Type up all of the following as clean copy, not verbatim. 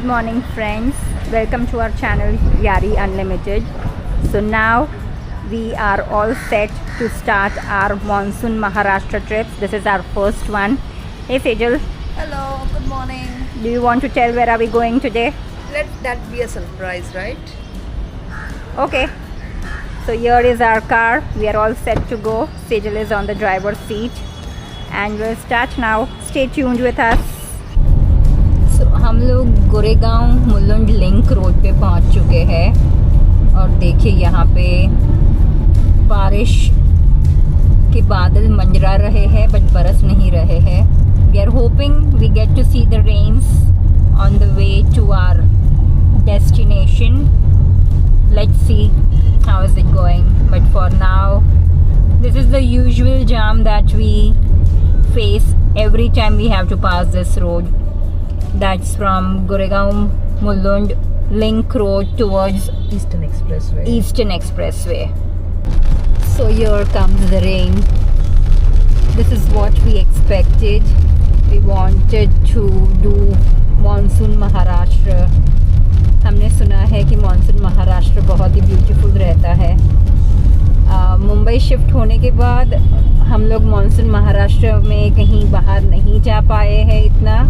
morning friends, welcome to our channel Yari Unlimited. So now we are all set to start our monsoon Maharashtra trips. This is our first one. Hey Sejal, Hello, good morning. do you want to tell where are we going today? Let that be a surprise, right? Okay, so here is our car. We are all set to go. Sejal is on the driver's seat and we'll start now. Stay tuned with us. So हम लोग Goregaon Mulund link road पे पहुंच चुके हैं और देखिए यहाँ पे बारिश के बादल मंडरा रहे हैं बट बरस नहीं रहे हैं. We are hoping we get to see the rains on the way to our destination. Let's see how is it going, but for now this is the usual jam that we face every time we have to pass this road. That's from Goregaon Mulund Link Road towards Eastern Expressway. Eastern Expressway. So here comes the rain. This is what we expected. We wanted to do monsoon Maharashtra. हमने सुना है कि monsoon Maharashtra बहुत ही beautiful रहता है. Mumbai shift होने के बाद हम लोग मानसून महाराष्ट्र में कहीं बाहर नहीं जा पाए हैं इतना.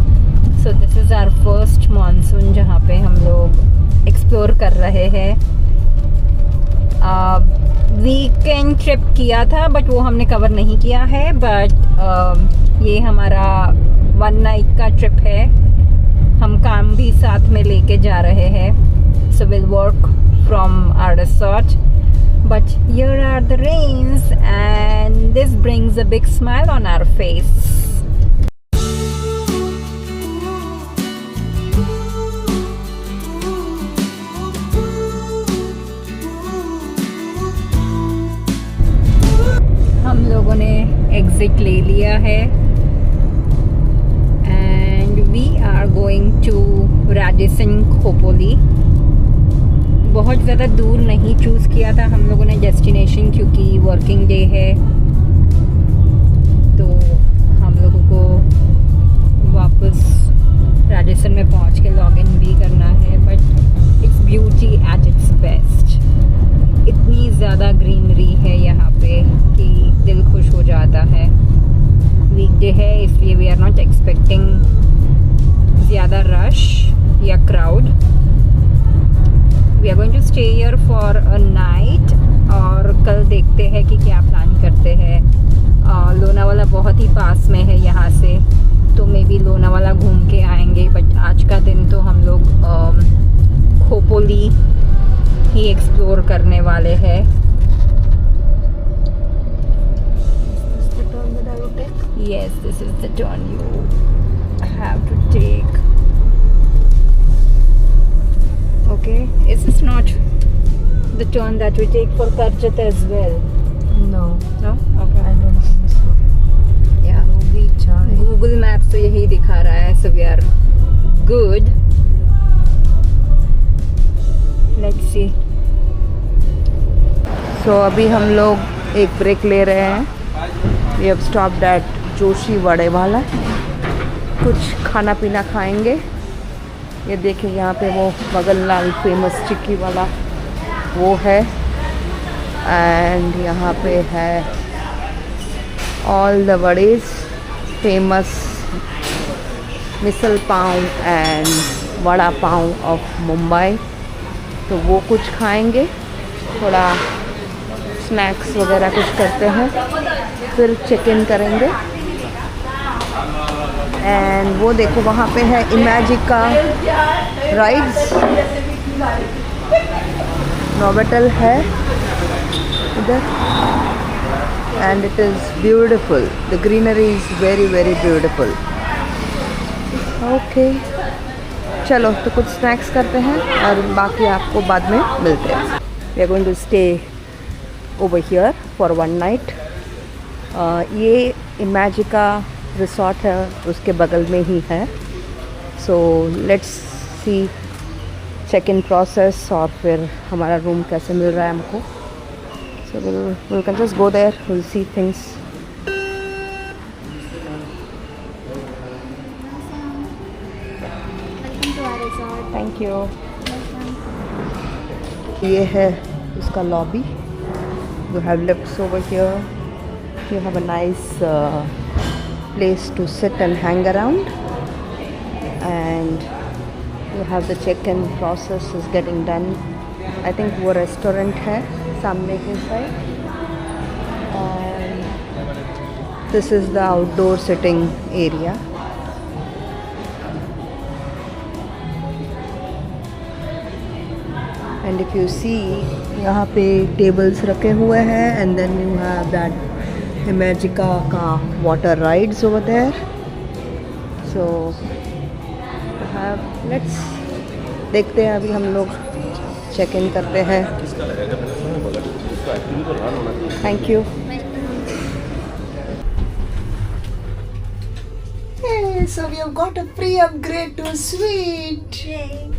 So this is our first monsoon जहाँ पे हम लोग एक्सप्लोर कर रहे हैं. वीकेंड ट्रिप किया था बट वो हमने कवर नहीं किया है. बट ये हमारा 1 नाइट का ट्रिप है. हम काम भी साथ में लेके जा रहे हैं. So will work from our resort. But here are the rains and this brings a big smile on our face. हम लोगों ने एग्जिट ले लिया है and we are going to राजेसन खोपोली. बहुत ज़्यादा दूर नहीं चूज़ किया था हम लोगों ने डेस्टिनेशन क्योंकि वर्किंग डे है तो हम लोगों को वापस राजेसन में पहुंच के लॉग इन भी करना है. But its beauty at its best. इतनी ज़्यादा ग्रीनरी है यहाँ पे कि दिल खुश हो जाता है. वीकडे है इसलिए वी आर नॉट एक्सपेक्टिंग ज़्यादा रश या crowd. We are going to stay here for a night और कल देखते हैं कि क्या प्लान करते हैं. लोनावाला बहुत ही पास में है यहाँ से तो मे बी लोनावाला घूम के आएंगे. बट आज का दिन तो हम लोग खोपोली ही एक्सप्लोर करने वाले हैं. Yes, this is the turn you have to take. Okay, is this not the turn that we take for Karjat as well? No, No? Okay. I don't think so. Yeah. Yogi chai. Google Maps तो यही दिखा रहा है. So we are good. Let's see. So अभी हम लोग एक break ले रहे हैं. We have stopped at Joshi वड़े वाला. कुछ खाना पीना खाएंगे. ये देखिए यहाँ पे वो मगनलाल फेमस चिक्की वाला वो है. एंड यहाँ पे है ऑल द वड़ेज famous misal pav and vada pav of Mumbai. तो वो कुछ खाएंगे. थोड़ा स्नैक्स वगैरह कुछ करते हैं फिर चेक इन करेंगे. एंड वो देखो वहाँ पे है इमेजिका राइड्स. नोवेटल है इधर and it is beautiful. The greenery is very very beautiful. Okay चलो तो कुछ स्नैक्स करते हैं और बाकी आपको बाद में मिलते हैं. We are going to stay over here for 1 night. ये इमेजिका रिसॉर्ट है उसके बगल में ही है. So let's see check in process और फिर हमारा रूम कैसे मिल रहा है हमको. So we'll can just go there, we'll see things. Welcome to our resort. Thank you. ये है उसका lobby. You have lifts over here. You have a nice place to sit and hang around, and you have the check-in process is getting done. I think वो restaurant है सामने के side, and this is the outdoor sitting area. And if you see, यहाँ पे tables रखे हुए हैं, and then you have that Imagica का water rides over there. So let's देखते हैं, अभी हम लोग चेक इन करते हैं। Thank you. Hey, so we have got a free upgrade to a suite.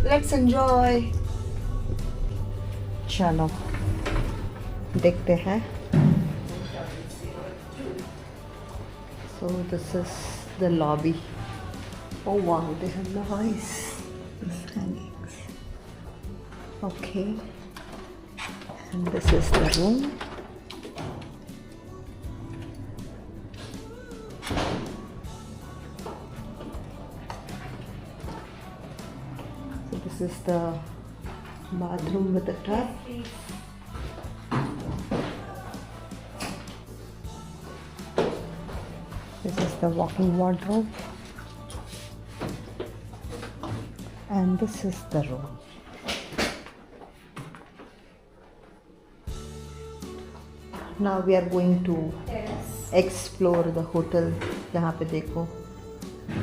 Let's enjoy. चलो देखते हैं। So this is the lobby. Oh wow, they have nice hangings. Okay, and this is the room. So this is the bathroom with a tub. This is the walk-in wardrobe, and this is the room. Now we are going to explore the hotel. यहाँ पे देखो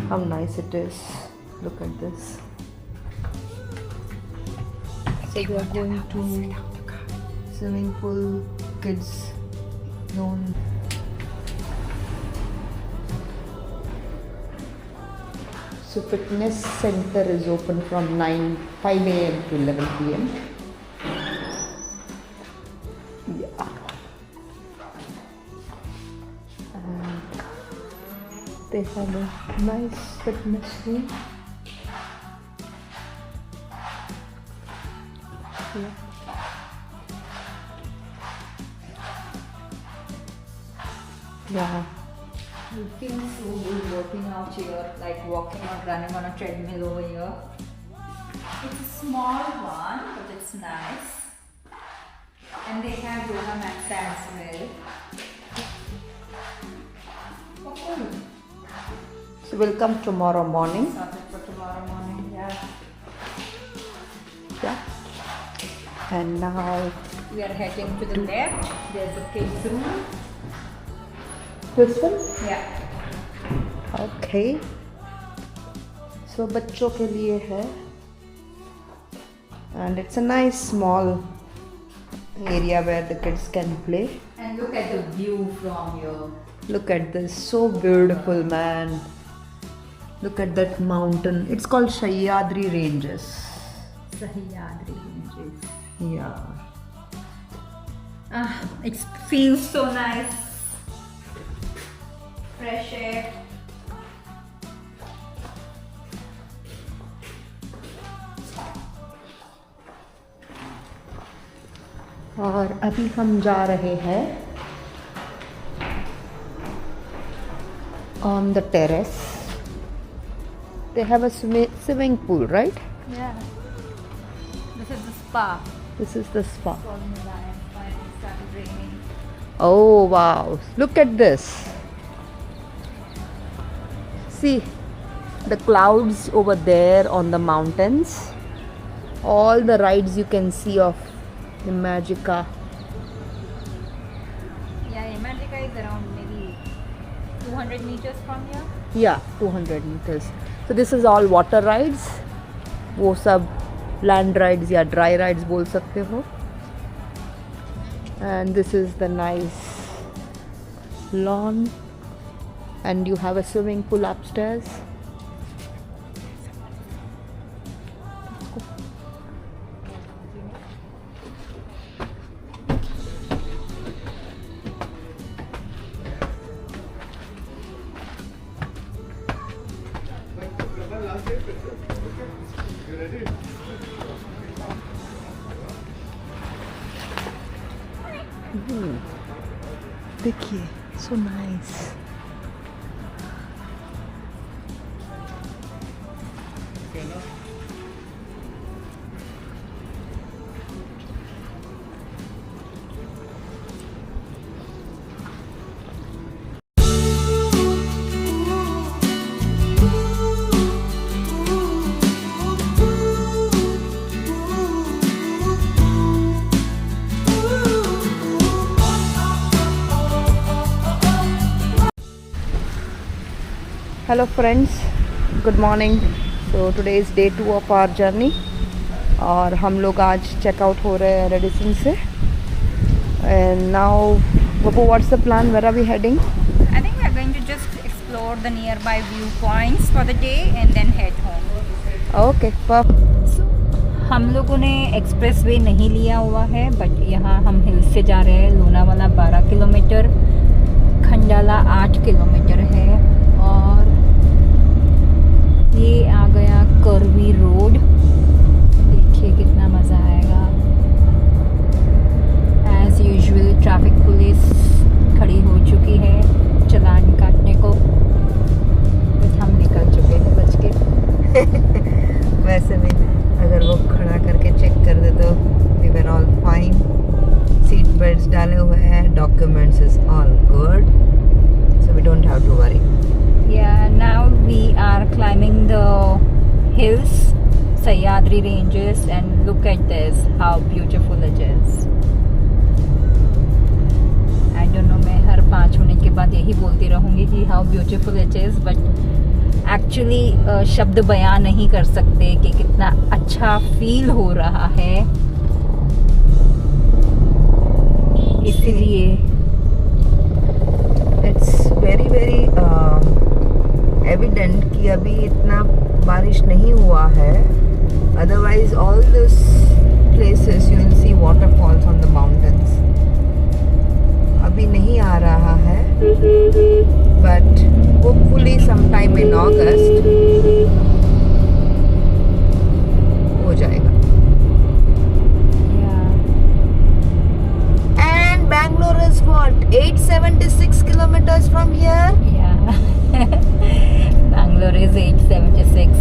how nice it is. Look at this. So we are going to swimming pool, kids zone. So fitness center is open from 5 a.m. to 11 p.m. Yeah. And they have a nice fitness room. Yeah. Yeah. You feel so good working out here, like walking or running on a treadmill over here. It's a small one, but it's nice. And they have yoga mats as well. Okay. So we'll come tomorrow morning. Sorted for tomorrow morning, yeah. Yeah. And now We are heading to the left. There's the kids room. this one. Yeah. Okay. So बच्चों के लिए है, and it's a nice small area where the kids can play. And look at the view from here. Look at this, so beautiful, man. Look at that mountain. It's called Sahyadri Ranges. Sahyadri Ranges. Yeah. It feels so nice. Fresh air. और अभी हम जा रहे हैं on the terrace. They have a swimming pool, right? Yeah. This is the spa. This is the spa. Finally started raining. Oh wow, look at this. See the clouds over there on the mountains. All the rides you can see of Imagica. Yeah, Imagica is around maybe 200 meters from here. Yeah, 200 meters. So this is all water rides. वो सब land rides या dry rides बोल सकते हो. And this is the nice lawn. And you have a swimming pool upstairs. You ready? देखिए, so nice. Hello friends, good morning. So today is day 2 of our journey और हम लोग आज checkout हो रहे हैं रेडिसन से। And now Gopo, what's the plan? Where are we heading? I think we are going to just explore the nearby viewpoints for the day and then head home. Okay, perfect. So, हम लोगों ने express way नहीं लिया हुआ है, but यहाँ हम hills से जा रहे हैं। लोनावाला 12 किलोमीटर, खंडाला 8 किलोमीटर है और ये आ गया करवी रोड। देखिए कितना मज़ा आएगा। एज यूजुअल ट्रैफिक पुलिस खड़ी हो चुकी है चालान काटने को, बट हम निकल चुके हैं बच के। वैसे भी अगर वो खड़ा करके चेक कर दे तो we were all fine. Seat belts डाले हुए हैं, documents is all good, so we don't have to worry. Yeah, now we are climbing the hills, Sahyadri ranges, and look at this, how beautiful it is. I don't know, मैं हर 5 minute के बाद यही बोलती रहूँगी कि how beautiful it is, but actually शब्द बयां नहीं कर सकते कि कितना अच्छा फील हो रहा है। इसलिए इट्स वेरी वेरी एविडेंट कि अभी इतना बारिश नहीं हुआ है, otherwise all this places you will see waterfalls on the mountains. अभी नहीं आ रहा है, बट होपफुली समटाइम इन अगस्त हो जाएगा। And Bangalore is what 876 kilometres from here. Bangalore is 876.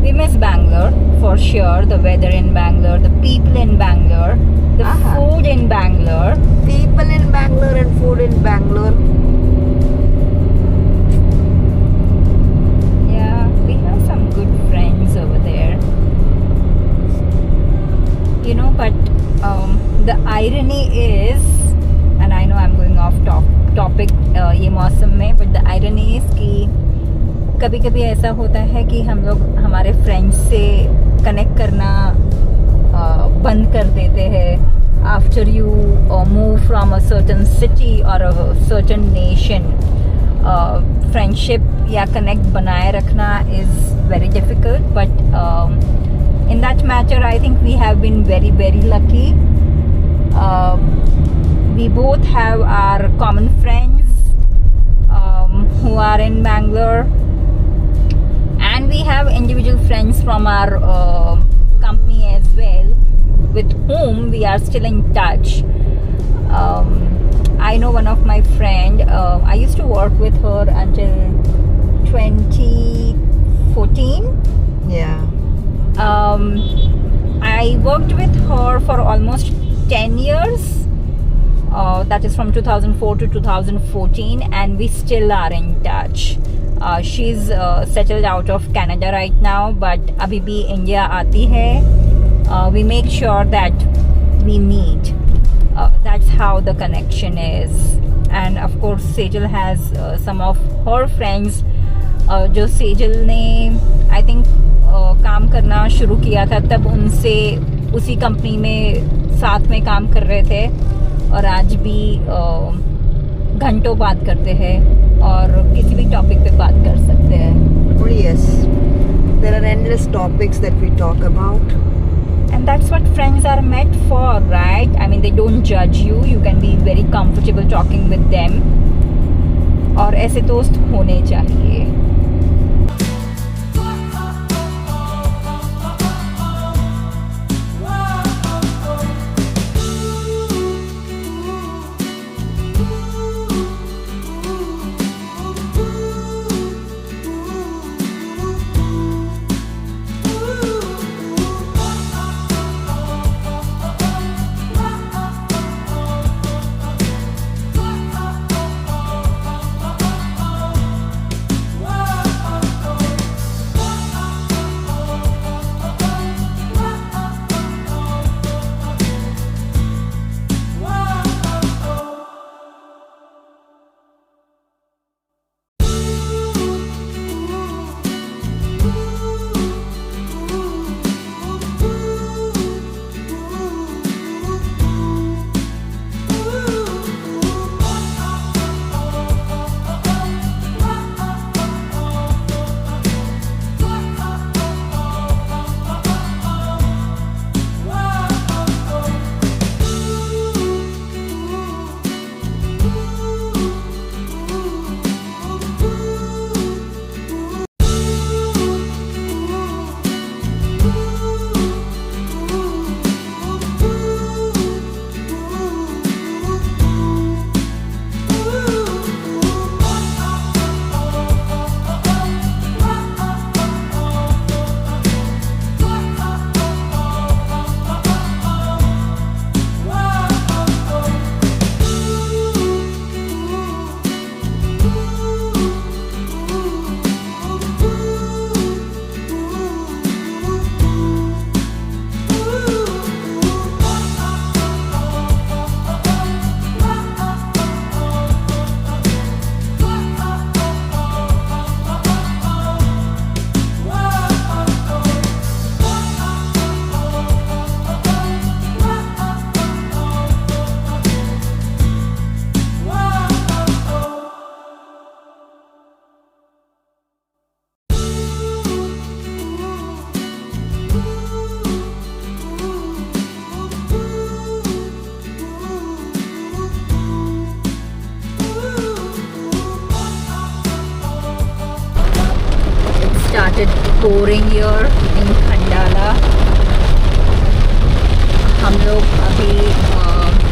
We miss Bangalore for sure. The weather in Bangalore, the people in Bangalore, the food in Bangalore. People in Bangalore and food in Bangalore. Yeah, we have some good friends over there. You know, but the irony is, and I know I'm going off topic ये मौसम में, but the irony is कि कभी कभी ऐसा होता है कि हम लोग हमारे फ्रेंड्स से कनेक्ट करना बंद कर देते हैं after you move from a certain city और अ सर्टन नेशन। फ्रेंडशिप या कनेक्ट बनाए रखना is very difficult, but in that matter I think we have been very very lucky. We both have our common friends who are in Bangalore, and we have individual friends from our company as well, with whom we are still in touch. I know one of my friend, I used to work with her until 2014. Yeah. I worked with her for almost 10 years. That is from 2004 to 2014, and we still are in touch. She's settled out of Canada right now, but abhi bhi India aati hai. We make sure that we meet. That's how the connection is. And of course Sejal has some of her friends जो सेजल ने I think काम करना शुरू किया था तब उनसे उसी कंपनी में साथ में काम कर रहे थे, और आज भी घंटों बात करते हैं और किसी भी टॉपिक पे बात कर सकते हैं। Oh yes, there are endless topics that we talk about, and that's what friends are meant for, right? I mean, they don't judge you. You can be very comfortable talking with them. और ऐसे दोस्त होने चाहिए। started pouring here in Khandala. हम लोग अभी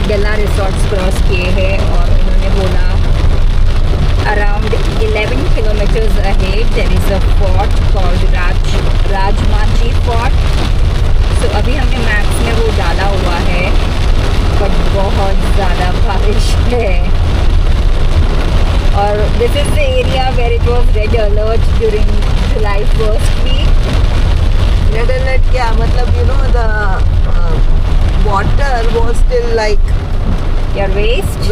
डेला resorts cross किए हैं और उन्होंने बोला around 11 kilometers ahead there is a fort called Rajmachi fort. So अभी हमने मैप्स में वो डाला हुआ है, बट बहुत ज़्यादा बारिश है. और this is the area where it was red alert during July 1st week. Red alert क्या मतलब, you know, the water was still like Your waist?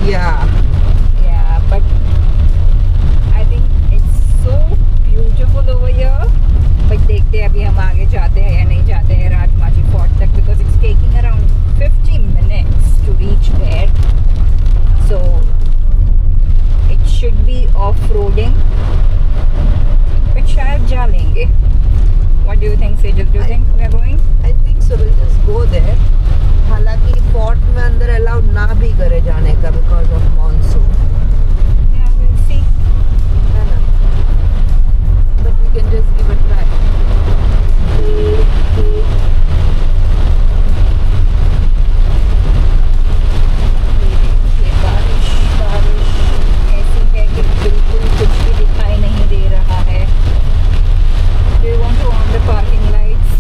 Yeah. Yeah, but I think it's so beautiful over here. But देखते हैं अभी हम आगे जाते हैं या नहीं जाते हैं राजमाची फोर्ट तक, because it's taking around 50 minutes to reach there. So it should be off-roading, but शायद जा लेंगे. What do you think, Sejal? Do you think we are going? I think so. We'll just go there. हालांकि fort में अंदर allowed ना भी करे जाने का because of monsoon. Yeah, we'll see. है ना? But we can just give a try. ये बारिश ऐसी है कि बिल्कुल कुछ भी दिखाई नहीं दे रहा है. Do you want to on the parking lights?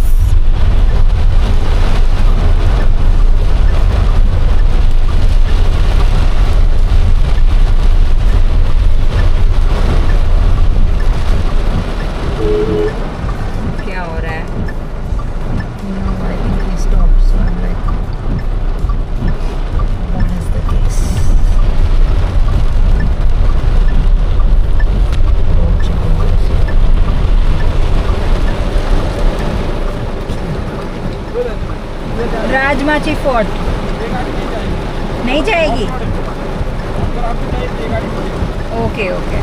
क्या हो रहा है? No, I think we stopped. So I'm like, what is the case? Road checking this. Rajmachi fort नहीं जाएगी. ओके ओके,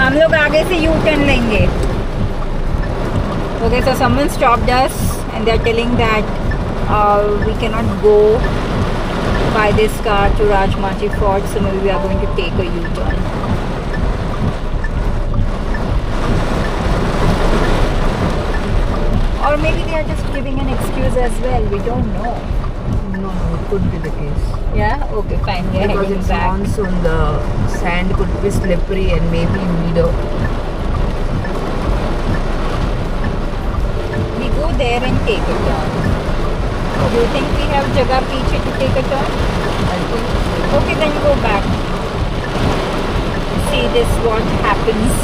हम लोग आगे से यू टर्न लेंगे. Okay, so someone stopped us and they're telling that we cannot go by this car to Rajmachi Fort, so maybe we are going to take a U-turn. Or maybe they are just giving an excuse as well, we don't know. No, it could be the case. Yeah? Okay, fine, we are Because heading it's back. monsoon, the sand could be slippery and maybe weed out. We go there and take a turn. Do you think we have jagah पीछे to take a turn? I think Okay, then go back. See this what happens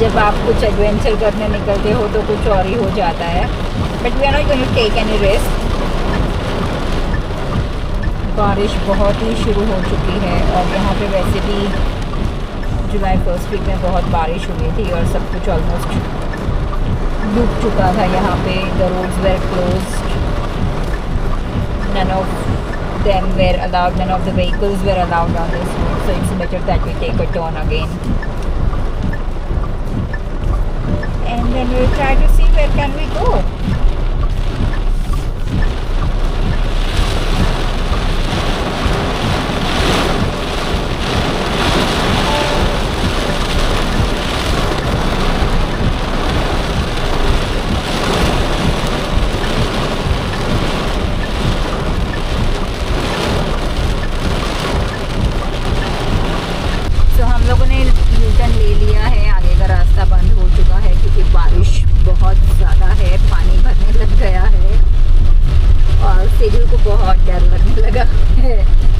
जब आप कुछ adventure करने निकलते हो तो कुछ और ही हो जाता है. But we are not going to take any risk. बारिश बहुत ही शुरू हो चुकी है और यहाँ पे वैसे भी जुलाई 1st वीक में बहुत बारिश हुई थी और सब कुछ ऑलमोस्ट डूब चुका था यहाँ पे. The roads were closed, none of them were allowed, none of the vehicles were allowed on this road, so it's better that we take a turn again. And then we'll try to see where can we go. तो हम लोगों ने U-turn ले लिया है, आगे का रास्ता बंद हो चुका है क्योंकि बारिश बहुत ज़्यादा है, पानी भरने लग गया है और सेजल को बहुत डर लगने लगा है.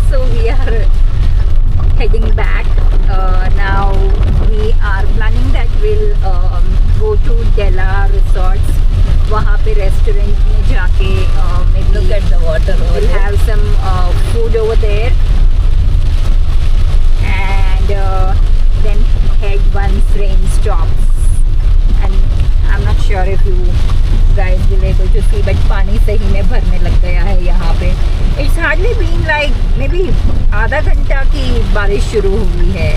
So we are heading back. Now we are planning that we'll go to Della Resorts. वहाँ पे रेस्टोरेंट में जाके maybe look at the water over we'll there. have some food over there. And then head once rain stops. And I'm not sure if you guys will able to see, but पानी सही में भरने लग गया है यहाँ पे. It's hardly been like maybe आधा घंटा की बारिश शुरू हुई है.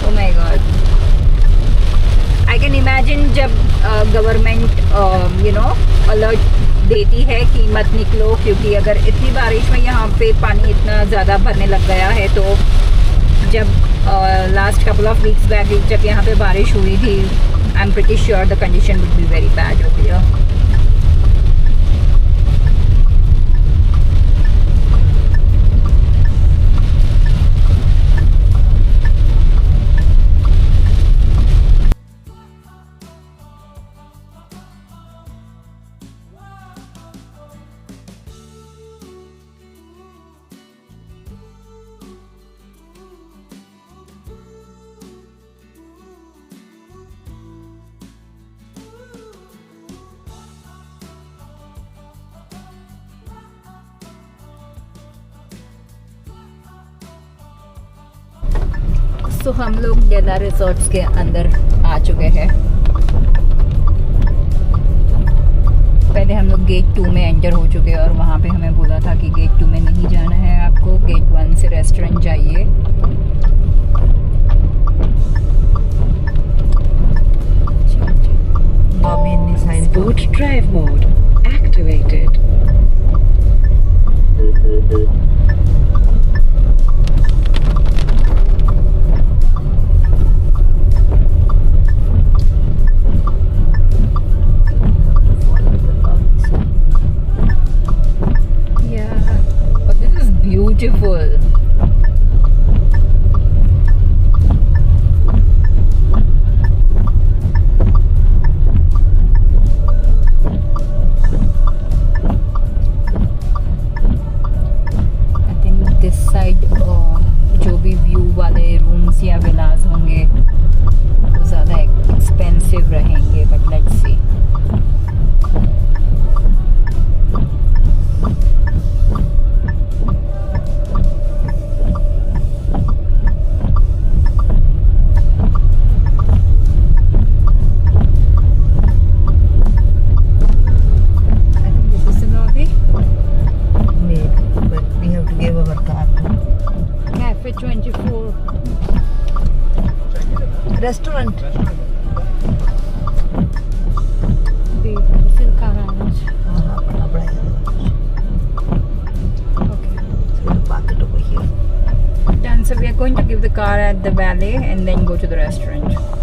Oh my God. I can imagine जब गवर्नमेंट अलर्ट देती है कि मत निकलो, क्योंकि अगर इतनी बारिश में यहाँ पे पानी इतना ज़्यादा भरने लग गया है तो जब last couple of weeks back जब यहाँ पे बारिश हुई थी, I am pretty sure the condition would be very bad over here. तो हम लोग डेला रिसोर्ट्स के अंदर आ चुके हैं. पहले हम लोग गेट 2 में एंटर हो चुके हैं और वहाँ पे हमें बोला था कि गेट 2 में नहीं जाना है, आपको गेट 1 से रेस्टोरेंट जाइए. Sport drive mode activated. Beautiful. I think this side जो भी व्यू वाले रूम्स या विलास होंगे वो ज़्यादा एक्सपेंसिव रहेंगे, but let's see. Restaurant. Done. So we are going to give the car at the valet and then go to the restaurant.